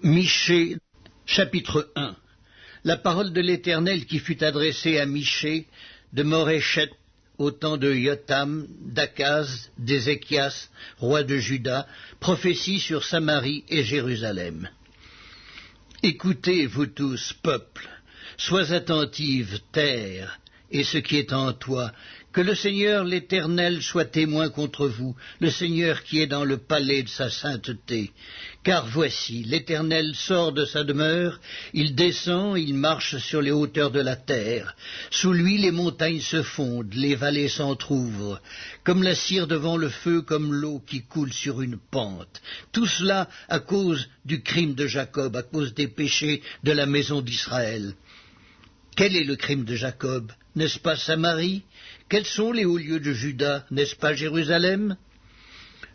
Michée, chapitre 1. La parole de l'Éternel qui fut adressée à Michée de Moréchet au temps de Jotham, d'Akaz, d'Ézéchias, roi de Juda, prophétie sur Samarie et Jérusalem. Écoutez, vous tous, peuple, sois attentive, terre, et ce qui est en toi, que le Seigneur l'Éternel soit témoin contre vous, le Seigneur qui est dans le palais de sa sainteté. Car voici, l'Éternel sort de sa demeure, il descend, il marche sur les hauteurs de la terre. Sous lui les montagnes se fondent, les vallées s'entr'ouvrent, comme la cire devant le feu, comme l'eau qui coule sur une pente. Tout cela à cause du crime de Jacob, à cause des péchés de la maison d'Israël. Quel est le crime de Jacob? N'est-ce pas Samarie? Quels sont les hauts lieux de Juda? N'est-ce pas Jérusalem?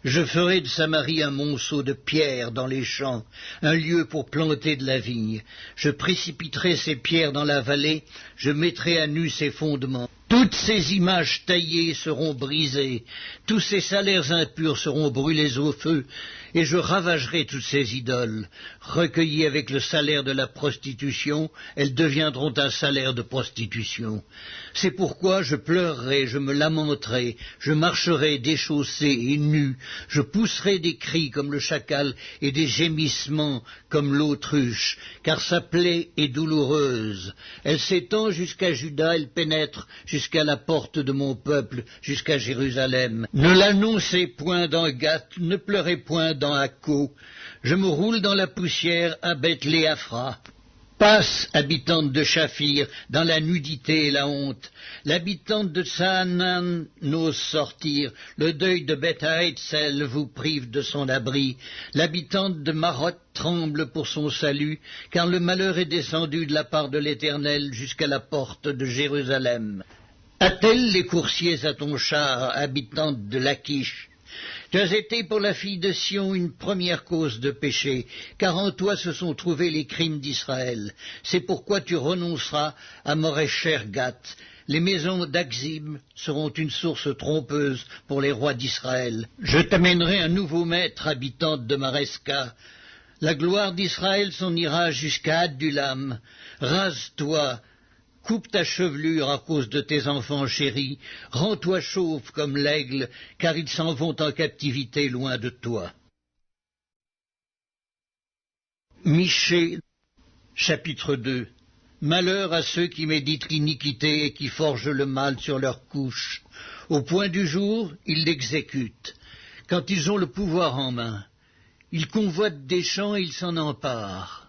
Je ferai de Samarie un monceau de pierres dans les champs, un lieu pour planter de la vigne. Je précipiterai ces pierres dans la vallée, je mettrai à nu ses fondements. Toutes ces images taillées seront brisées, tous ces salaires impurs seront brûlés au feu, et je ravagerai toutes ces idoles. Recueillies avec le salaire de la prostitution, elles deviendront un salaire de prostitution. C'est pourquoi je pleurerai, je me lamenterai, je marcherai déchaussé et nu, je pousserai des cris comme le chacal et des gémissements comme l'autruche, car sa plaie est douloureuse. Elle s'étend jusqu'à Juda, elle pénètre jusqu'à la porte de mon peuple, jusqu'à Jérusalem. Ne l'annoncez point dans Gath, ne pleurez point dans Akko. Je me roule dans la poussière à Beth-Léaphra. Passe, habitante de Shaphir, dans la nudité et la honte. L'habitante de Saanan n'ose sortir. Le deuil de Beth-Haetzel vous prive de son abri. L'habitante de Marot tremble pour son salut, car le malheur est descendu de la part de l'Éternel jusqu'à la porte de Jérusalem. Attelle les coursiers à ton char, habitante de Lachish. Tu as été pour la fille de Sion une première cause de péché, car en toi se sont trouvés les crimes d'Israël. C'est pourquoi tu renonceras à Moréchet-Gath. Les maisons d'Akzib seront une source trompeuse pour les rois d'Israël. Je t'amènerai un nouveau maître, habitante de Maresca. La gloire d'Israël s'en ira jusqu'à Adullam. Rase-toi, coupe ta chevelure à cause de tes enfants chéris, rends-toi chauve comme l'aigle, car ils s'en vont en captivité loin de toi. Michée, chapitre 2. Malheur à ceux qui méditent l'iniquité et qui forgent le mal sur leur couche. Au point du jour, ils l'exécutent. Quand ils ont le pouvoir en main, ils convoitent des champs et ils s'en emparent.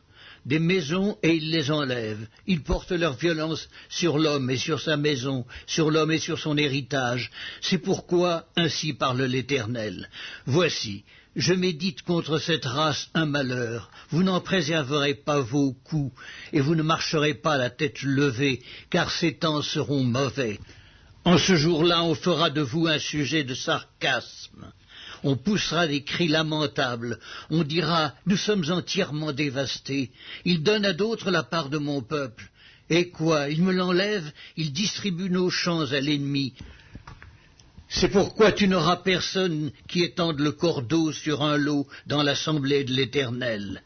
Des maisons et ils les enlèvent. Ils portent leur violence sur l'homme et sur sa maison, sur l'homme et sur son héritage. C'est pourquoi ainsi parle l'Éternel. Voici, je médite contre cette race un malheur. Vous n'en préserverez pas vos coups, et vous ne marcherez pas la tête levée, car ces temps seront mauvais. En ce jour-là, on fera de vous un sujet de sarcasme. On poussera des cris lamentables, on dira « Nous sommes entièrement dévastés, il donne à d'autres la part de mon peuple. Et quoi, il me l'enlève, il distribue nos champs à l'ennemi. » C'est pourquoi tu n'auras personne qui étende le cordeau sur un lot dans l'assemblée de l'Éternel.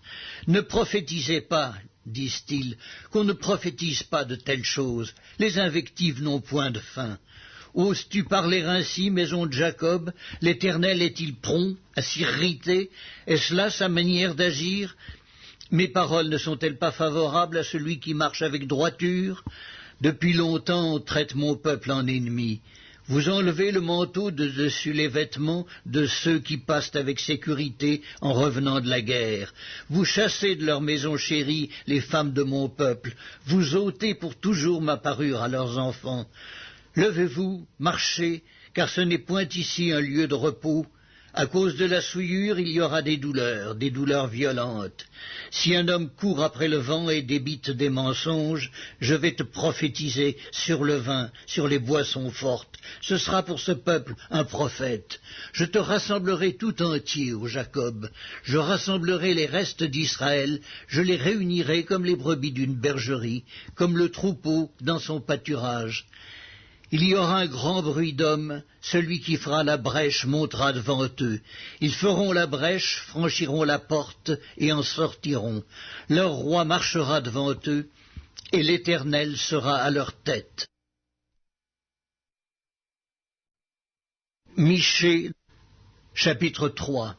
Ne prophétisez pas, disent-ils, qu'on ne prophétise pas de telles choses. Les invectives n'ont point de fin. Oses-tu parler ainsi, maison de Jacob? L'Éternel est-il prompt à s'irriter? Est-ce là sa manière d'agir? Mes paroles ne sont-elles pas favorables à celui qui marche avec droiture? Depuis longtemps on traite mon peuple en ennemi. Vous enlevez le manteau de dessus les vêtements de ceux qui passent avec sécurité en revenant de la guerre. Vous chassez de leur maison chérie les femmes de mon peuple. Vous ôtez pour toujours ma parure à leurs enfants. Levez-vous, marchez, car ce n'est point ici un lieu de repos. À cause de la souillure, il y aura des douleurs violentes. Si un homme court après le vent et débite des mensonges, je vais te prophétiser sur le vin, sur les boissons fortes. Ce sera pour ce peuple un prophète. Je te rassemblerai tout entier, ô Jacob. Je rassemblerai les restes d'Israël. Je les réunirai comme les brebis d'une bergerie, comme le troupeau dans son pâturage. Il y aura un grand bruit d'hommes, celui qui fera la brèche montera devant eux. Ils feront la brèche, franchiront la porte et en sortiront. Leur roi marchera devant eux, et l'Éternel sera à leur tête. Michée, chapitre 3.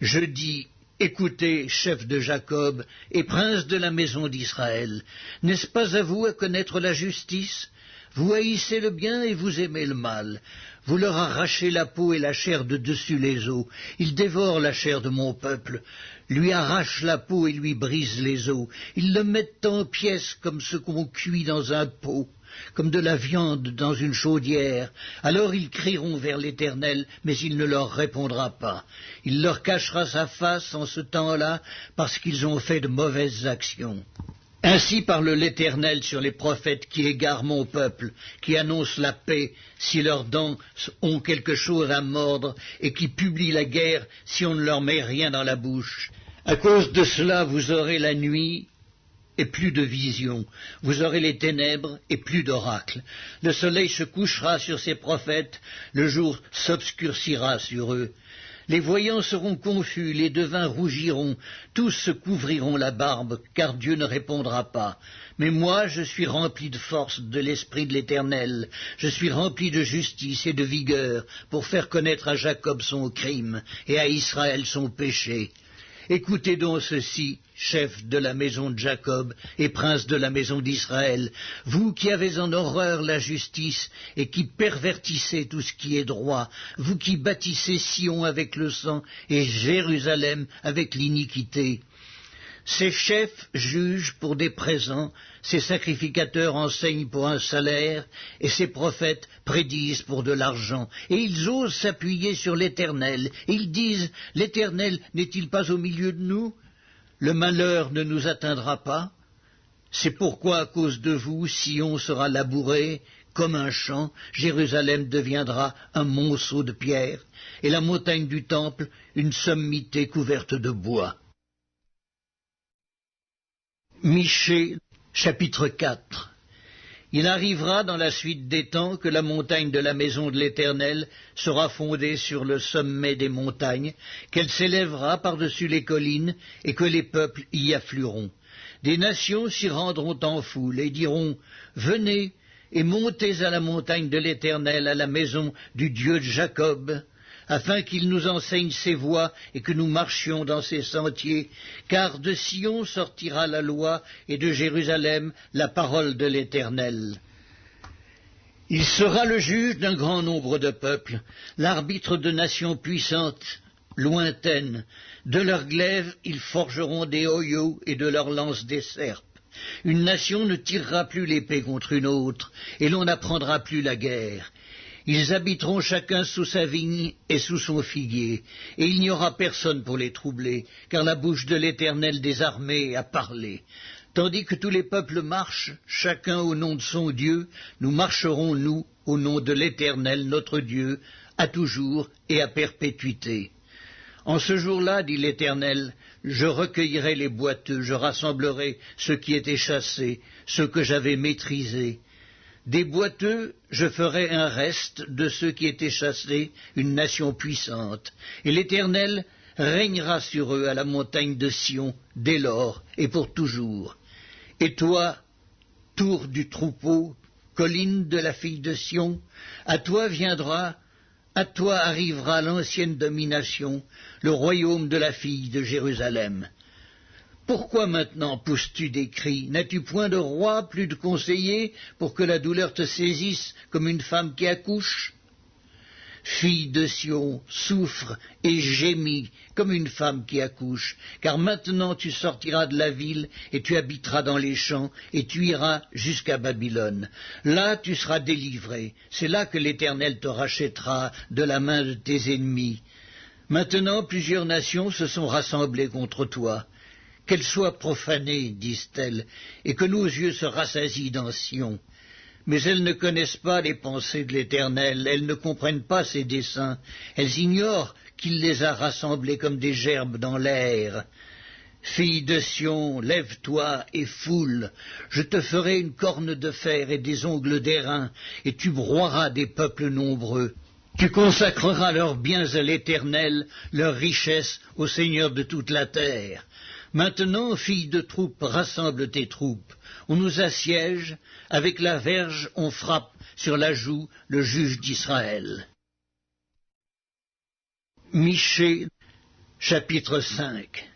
Je dis, écoutez, chefs de Jacob et princes de la maison d'Israël, n'est-ce pas à vous à connaître la justice? Vous haïssez le bien et vous aimez le mal. Vous leur arrachez la peau et la chair de dessus les os. Ils dévorent la chair de mon peuple, lui arrachent la peau et lui brisent les os. Ils le mettent en pièces comme ce qu'on cuit dans un pot, comme de la viande dans une chaudière. Alors ils crieront vers l'Éternel, mais il ne leur répondra pas. Il leur cachera sa face en ce temps-là, parce qu'ils ont fait de mauvaises actions. Ainsi parle l'Éternel sur les prophètes qui égarent mon peuple, qui annoncent la paix si leurs dents ont quelque chose à mordre, et qui publient la guerre si on ne leur met rien dans la bouche. À cause de cela, vous aurez la nuit et plus de visions, vous aurez les ténèbres et plus d'oracles. Le soleil se couchera sur ces prophètes, le jour s'obscurcira sur eux. Les voyants seront confus, les devins rougiront, tous se couvriront la barbe, car Dieu ne répondra pas. Mais moi, je suis rempli de force de l'Esprit de l'Éternel, je suis rempli de justice et de vigueur, pour faire connaître à Jacob son crime, et à Israël son péché. Écoutez donc ceci, chefs de la maison de Jacob et princes de la maison d'Israël, vous qui avez en horreur la justice et qui pervertissez tout ce qui est droit, vous qui bâtissez Sion avec le sang et Jérusalem avec l'iniquité. Ces chefs jugent pour des présents, ces sacrificateurs enseignent pour un salaire, et ces prophètes prédisent pour de l'argent. Et ils osent s'appuyer sur l'Éternel, et ils disent, l'Éternel n'est-il pas au milieu de nous? Le malheur ne nous atteindra pas. C'est pourquoi, à cause de vous, Sion sera labouré comme un champ, Jérusalem deviendra un monceau de pierre, et la montagne du temple une sommité couverte de bois. Michée, chapitre 4. Il arrivera dans la suite des temps que la montagne de la maison de l'Éternel sera fondée sur le sommet des montagnes, qu'elle s'élèvera par-dessus les collines, et que les peuples y afflueront. Des nations s'y rendront en foule, et diront, « Venez, et montez à la montagne de l'Éternel, à la maison du Dieu de Jacob, afin qu'il nous enseigne ses voies et que nous marchions dans ses sentiers, car de Sion sortira la loi et de Jérusalem la parole de l'Éternel. Il sera le juge d'un grand nombre de peuples, l'arbitre de nations puissantes, lointaines. De leurs glaives ils forgeront des hoyaux et de leurs lances des serpes. Une nation ne tirera plus l'épée contre une autre, et l'on n'apprendra plus la guerre. Ils habiteront chacun sous sa vigne et sous son figuier, et il n'y aura personne pour les troubler, car la bouche de l'Éternel des armées a parlé. Tandis que tous les peuples marchent, chacun au nom de son Dieu, nous marcherons, nous, au nom de l'Éternel notre Dieu, à toujours et à perpétuité. En ce jour-là, dit l'Éternel, je recueillerai les boiteux, je rassemblerai ceux qui étaient chassés, ceux que j'avais maîtrisés. Des boiteux, je ferai un reste de ceux qui étaient chassés, une nation puissante, et l'Éternel régnera sur eux à la montagne de Sion, dès lors et pour toujours. Et toi, tour du troupeau, colline de la fille de Sion, à toi viendra, à toi arrivera l'ancienne domination, le royaume de la fille de Jérusalem. Pourquoi maintenant pousses-tu des cris? N'as-tu point de roi, plus de conseillers, pour que la douleur te saisisse comme une femme qui accouche? Fille de Sion, souffre et gémis comme une femme qui accouche, car maintenant tu sortiras de la ville et tu habiteras dans les champs et tu iras jusqu'à Babylone. Là tu seras délivré, c'est là que l'Éternel te rachètera de la main de tes ennemis. Maintenant plusieurs nations se sont rassemblées contre toi. Qu'elles soient profanées, disent-elles, et que nos yeux se rassasient dans Sion. Mais elles ne connaissent pas les pensées de l'Éternel, elles ne comprennent pas ses desseins, elles ignorent qu'il les a rassemblées comme des gerbes dans l'air. Fille de Sion, lève-toi et foule, je te ferai une corne de fer et des ongles d'airain, et tu broieras des peuples nombreux. Tu consacreras leurs biens à l'Éternel, leurs richesses au Seigneur de toute la terre. Maintenant, fille de troupe, rassemble tes troupes. On nous assiège, avec la verge on frappe sur la joue le juge d'Israël. Michée, chapitre 5.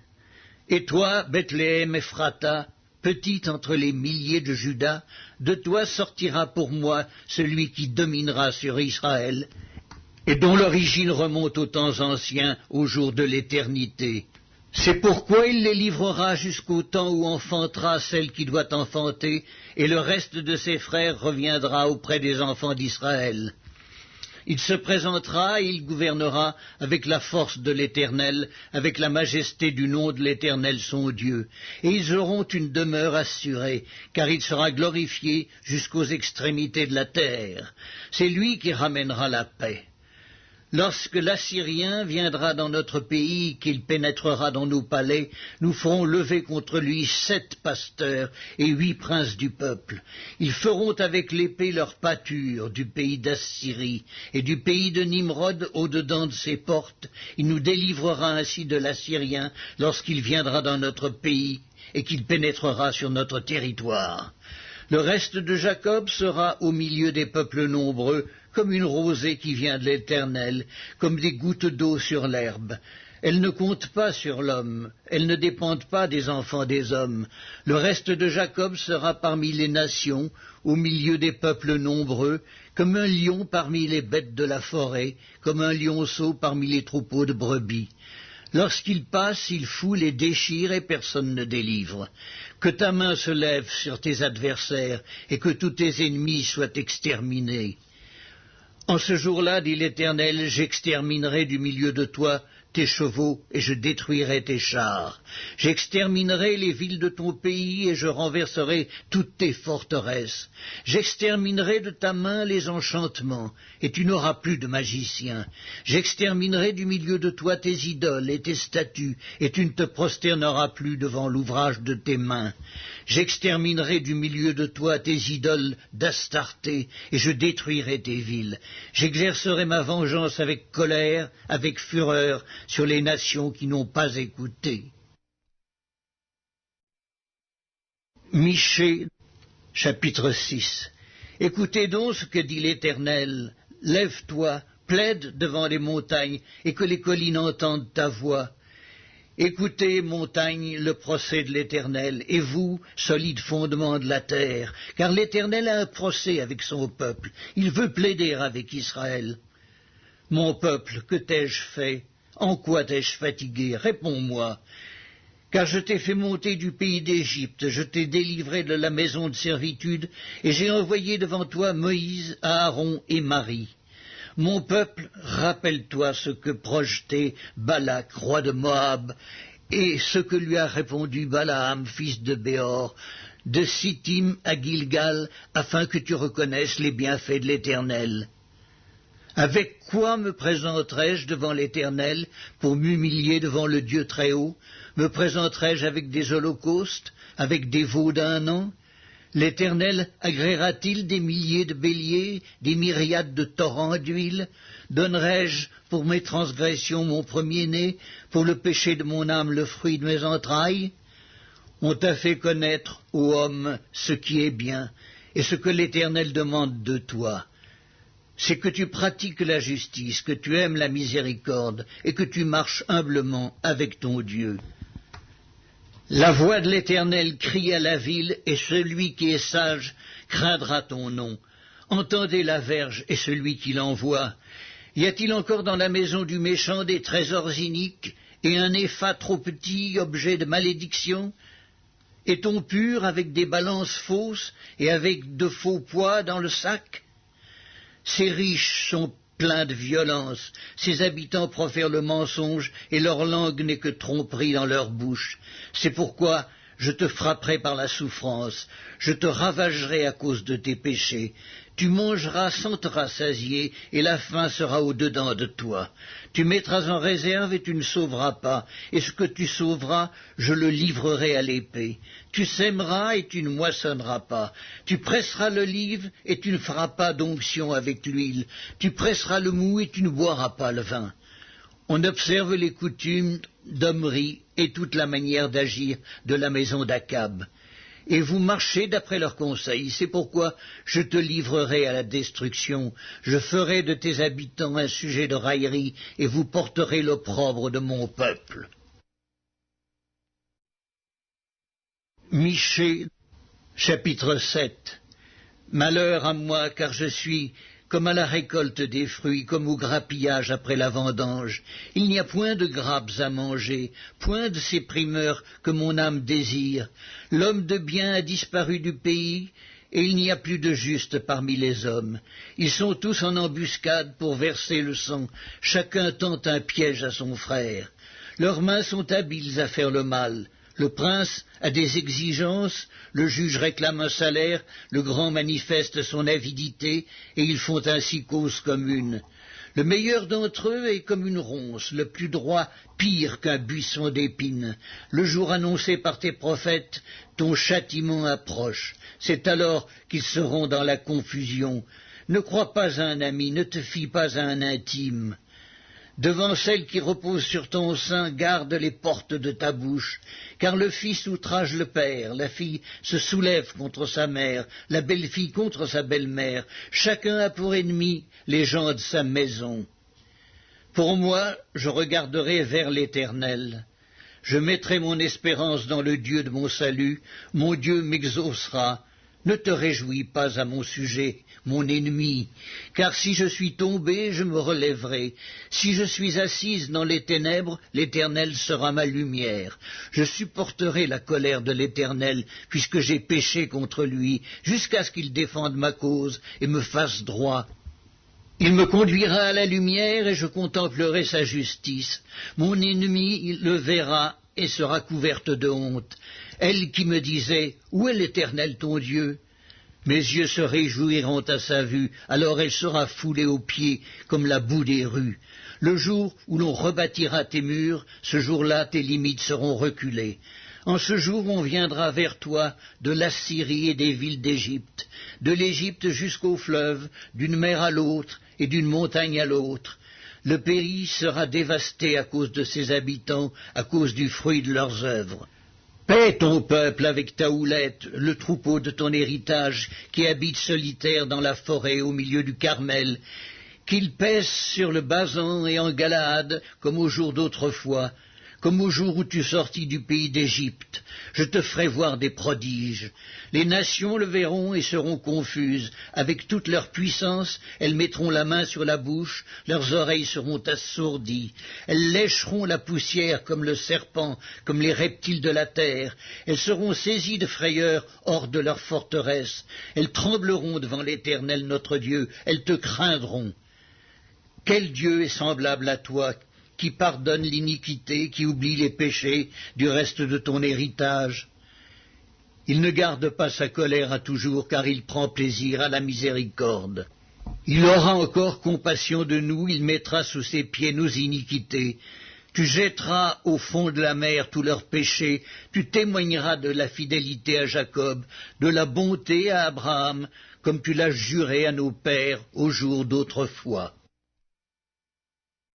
Et toi, Bethléem Ephrata, petite entre les milliers de Juda, de toi sortira pour moi celui qui dominera sur Israël, et dont l'origine remonte aux temps anciens, au jour de l'éternité. C'est pourquoi il les livrera jusqu'au temps où enfantera celle qui doit enfanter, et le reste de ses frères reviendra auprès des enfants d'Israël. Il se présentera et il gouvernera avec la force de l'Éternel, avec la majesté du nom de l'Éternel son Dieu. Et ils auront une demeure assurée, car il sera glorifié jusqu'aux extrémités de la terre. C'est lui qui ramènera la paix. Lorsque l'Assyrien viendra dans notre pays, qu'il pénétrera dans nos palais, nous ferons lever contre lui 7 pasteurs et 8 princes du peuple. Ils feront avec l'épée leur pâture du pays d'Assyrie et du pays de Nimrod au-dedans de ses portes. Il nous délivrera ainsi de l'Assyrien lorsqu'il viendra dans notre pays et qu'il pénétrera sur notre territoire. Le reste de Jacob sera au milieu des peuples nombreux, comme une rosée qui vient de l'Éternel, comme des gouttes d'eau sur l'herbe. Elles ne comptent pas sur l'homme, elles ne dépendent pas des enfants des hommes. Le reste de Jacob sera parmi les nations, au milieu des peuples nombreux, comme un lion parmi les bêtes de la forêt, comme un lionceau parmi les troupeaux de brebis. Lorsqu'il passe, il foule et déchire et personne ne délivre. Que ta main se lève sur tes adversaires et que tous tes ennemis soient exterminés. En ce jour-là, dit l'Éternel, j'exterminerai du milieu de toi tes chevaux et je détruirai tes chars. J'exterminerai les villes de ton pays et je renverserai toutes tes forteresses. J'exterminerai de ta main les enchantements et tu n'auras plus de magiciens. J'exterminerai du milieu de toi tes idoles et tes statues et tu ne te prosterneras plus devant l'ouvrage de tes mains. J'exterminerai du milieu de toi tes idoles d'Astarté et je détruirai tes villes. J'exercerai ma vengeance avec colère, avec fureur, sur les nations qui n'ont pas écouté. Michée, chapitre 6. Écoutez donc ce que dit l'Éternel. Lève-toi, plaide devant les montagnes, et que les collines entendent ta voix. Écoutez, montagnes, le procès de l'Éternel, et vous, solides fondements de la terre, car l'Éternel a un procès avec son peuple. Il veut plaider avec Israël. Mon peuple, que t'ai-je fait? En quoi t'ai-je fatigué? Réponds-moi. Car je t'ai fait monter du pays d'Égypte, je t'ai délivré de la maison de servitude, et j'ai envoyé devant toi Moïse, Aaron et Marie. Mon peuple, rappelle-toi ce que projetait Balak, roi de Moab, et ce que lui a répondu Balaam, fils de Béor, de Sittim à Gilgal, afin que tu reconnaisses les bienfaits de l'Éternel. Avec quoi me présenterai-je devant l'Éternel pour m'humilier devant le Dieu Très-Haut? Me présenterai-je avec des holocaustes, avec des veaux d'un an? L'Éternel agréera-t-il des milliers de béliers, des myriades de torrents d'huile? Donnerai-je pour mes transgressions mon premier-né, pour le péché de mon âme le fruit de mes entrailles? On t'a fait connaître, ô homme, ce qui est bien, et ce que l'Éternel demande de toi. C'est que tu pratiques la justice, que tu aimes la miséricorde, et que tu marches humblement avec ton Dieu. La voix de l'Éternel crie à la ville, et celui qui est sage craindra ton nom. Entendez la verge et celui qui l'envoie. Y a-t-il encore dans la maison du méchant des trésors iniques, et un épha trop petit, objet de malédiction? Est-on pur avec des balances fausses, et avec de faux poids dans le sac? Ces riches sont pleins de violence, ces habitants profèrent le mensonge, et leur langue n'est que tromperie dans leur bouche. C'est pourquoi je te frapperai par la souffrance, je te ravagerai à cause de tes péchés. Tu mangeras sans te rassasier, et la faim sera au-dedans de toi. Tu mettras en réserve et tu ne sauveras pas, et ce que tu sauveras, je le livrerai à l'épée. Tu sèmeras et tu ne moissonneras pas. Tu presseras l'olive et tu ne feras pas d'onction avec l'huile. Tu presseras le mou et tu ne boiras pas le vin. On observe les coutumes d'Omri et toute la manière d'agir de la maison d'Akab. Et vous marchez d'après leurs conseils, c'est pourquoi je te livrerai à la destruction. Je ferai de tes habitants un sujet de raillerie, et vous porterez l'opprobre de mon peuple. Michée, chapitre 7. Malheur à moi, car je suis comme à la récolte des fruits, comme au grappillage après la vendange. Il n'y a point de grappes à manger, point de ces primeurs que mon âme désire. L'homme de bien a disparu du pays, et il n'y a plus de juste parmi les hommes. Ils sont tous en embuscade pour verser le sang, chacun tend un piège à son frère. Leurs mains sont habiles à faire le mal. Le prince a des exigences, le juge réclame un salaire, le grand manifeste son avidité, et ils font ainsi cause commune. Le meilleur d'entre eux est comme une ronce, le plus droit pire qu'un buisson d'épines. Le jour annoncé par tes prophètes, ton châtiment approche. C'est alors qu'ils seront dans la confusion. Ne crois pas à un ami, ne te fie pas à un intime. Devant celle qui repose sur ton sein, garde les portes de ta bouche, car le fils outrage le père, la fille se soulève contre sa mère, la belle-fille contre sa belle-mère, chacun a pour ennemi les gens de sa maison. Pour moi, je regarderai vers l'Éternel. Je mettrai mon espérance dans le Dieu de mon salut, mon Dieu m'exaucera. Ne te réjouis pas à mon sujet, mon ennemi, car si je suis tombé, je me relèverai. Si je suis assise dans les ténèbres, l'Éternel sera ma lumière. Je supporterai la colère de l'Éternel, puisque j'ai péché contre lui, jusqu'à ce qu'il défende ma cause et me fasse droit. Il me conduira à la lumière et je contemplerai sa justice. Mon ennemi le verra et sera couverte de honte. Elle qui me disait « Où est l'Éternel ton Dieu ?» Mes yeux se réjouiront à sa vue, alors elle sera foulée aux pieds comme la boue des rues. Le jour où l'on rebâtira tes murs, ce jour-là tes limites seront reculées. En ce jour on viendra vers toi de l'Assyrie et des villes d'Égypte, de l'Égypte jusqu'au fleuve, d'une mer à l'autre et d'une montagne à l'autre. Le pays sera dévasté à cause de ses habitants, à cause du fruit de leurs œuvres. Paie ton peuple avec ta houlette, le troupeau de ton héritage, qui habite solitaire dans la forêt au milieu du Carmel, qu'il pèse sur le Basan et en Galaad, comme au jour d'autrefois, comme au jour où tu sortis du pays d'Égypte. Je te ferai voir des prodiges. Les nations le verront et seront confuses. Avec toute leur puissance, elles mettront la main sur la bouche, leurs oreilles seront assourdies. Elles lécheront la poussière comme le serpent, comme les reptiles de la terre. Elles seront saisies de frayeur hors de leur forteresse. Elles trembleront devant l'Éternel notre Dieu. Elles te craindront. Quel Dieu est semblable à toi, qui pardonne l'iniquité, qui oublie les péchés du reste de ton héritage? Il ne garde pas sa colère à toujours, car il prend plaisir à la miséricorde. Il aura encore compassion de nous, il mettra sous ses pieds nos iniquités. Tu jetteras au fond de la mer tous leurs péchés, tu témoigneras de la fidélité à Jacob, de la bonté à Abraham, comme tu l'as juré à nos pères au jour d'autrefois.